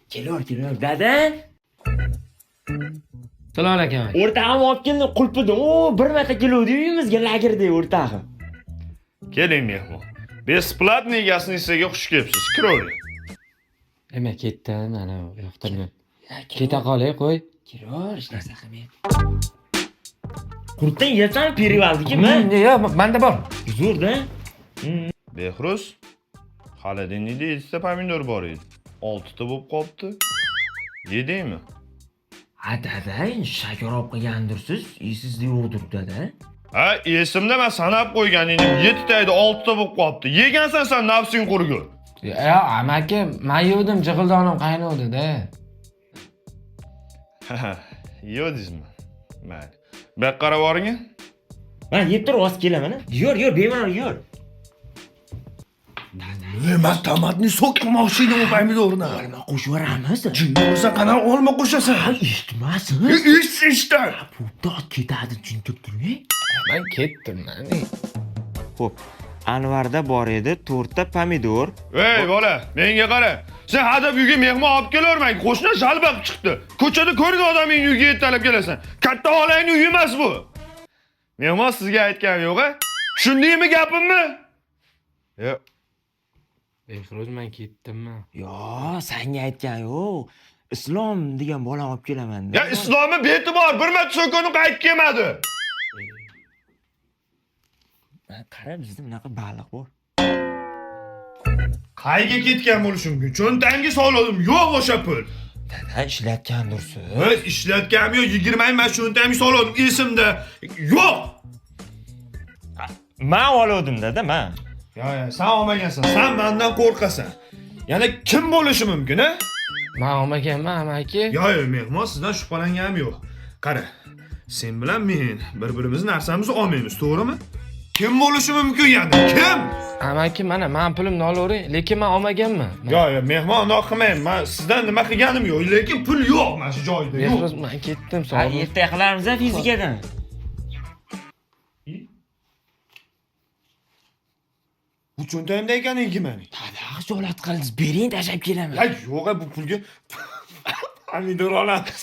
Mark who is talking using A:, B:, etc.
A: Kelur. Dada.
B: Salom alaykum.
A: O'rtog'im olib keldi qulpini. Bir marta keluvdi uyimizga lagerda o'rtog'im.
C: Keling mehmon. Besplatniy egasini sizga xush kelibsiz. Kiravering.
B: Nima ketdim mana bu yoqtirman. Keta qolay qo'y.
A: Kelur, hech narsa qilmaydi. Qurtdan yesam perivaldiki,
B: Yo'q, menda bor.
A: zo'rda.
C: Behruz, xolodilnikda 7 ta pomidor bor edi. 6 ta bo'lib qolibdi. Yedingmi?
A: Ha dada, shakar olib qilgandirsiz, esingizda yo'qdir dada.
C: Ha, esimda men sanab qo'ygan edim. 7 ta edi, 6 ta bo'lib qolibdi. Yegansan sen nafsing qurgur.
B: Yo'q, amaki, men yuvdim, jig'ildonim qaynavdi-da.
C: Yedingizmi? Mayli. Bir qarab boring.
A: Men yeb turib olib kelaman. Yur, bemalol yur.
D: Nima tomatni so'kmoqchiydimi pomidorni?
A: Olma qo'shib yuboramiz.
D: Jinni bo'lsa qanaqa olma qo'shasan?
A: Eshitmasin.
D: Eshitdi.
A: Pulda ketadi, tushunib turmang.
B: Men ketdim, mana.
A: Xo'p, Anvarda bor edi 4 ta pomidor.
C: Ey bola, menga qara. Sen hadab uyga mehmon olib kelarmang. Qo'shni jalbaq chiqdi. Ko'chada ko'rgan odamning uyiga yetalab kelasan. Katta olangning uyi emas bu. Mehmon sizga aytganim yo'q-a? Tushundingmi gapimni? Yo'q.
B: Behruz, men ketdimmi?
A: Yo, senga aytgan yo'q. Islom degan bola olib kelaman.
C: Ya islomi beti bor. Bir marta so'konib qaytib kelmadi.
A: Qara, bizda bunaqa baliq bor.
C: Qayga ketgan bo'lishi mumkin? Cho'ntangga soldim. Yo'q o'sha pul.
A: Dada ishlatgandirsiz.
C: Biz ishlatganim yo'q. 20 ming cho'ntagimga soldim. Esimda yo'q.
A: Men oldim dada, men.
C: Ya, sen olmagansan. Sen mendan qo'rqasan. Yana kim bo'lishi mumkin, a?
B: Men olmaganman, amaki.
C: Yo'q, mehmon sizdan shubhalanganim yo'q. Qara, sen bilan men bir-birimizni narsamizni olmaymiz, to'g'rimi? Kim bo'lishi mumkin yana? Kim?
B: Amaki, mana men pulimni olavering, lekin men olmaganman.
C: Yo'q, mehmon unaqa qilmayman. Men sizdan nima qilganim yo'q, lekin pul yo'q mana shu joyda. Yo'q.
B: Behruz, men ketdim,
A: Ha,
B: sog' bo'l.
A: erta qilarmiz fizikadan.
C: Bu cho'ntagimda ekanini kimani?
A: Dada, xijolat qildingiz, bering, tashab kelaman.
C: Ya yo'q, bu pulga pomidor olamiz.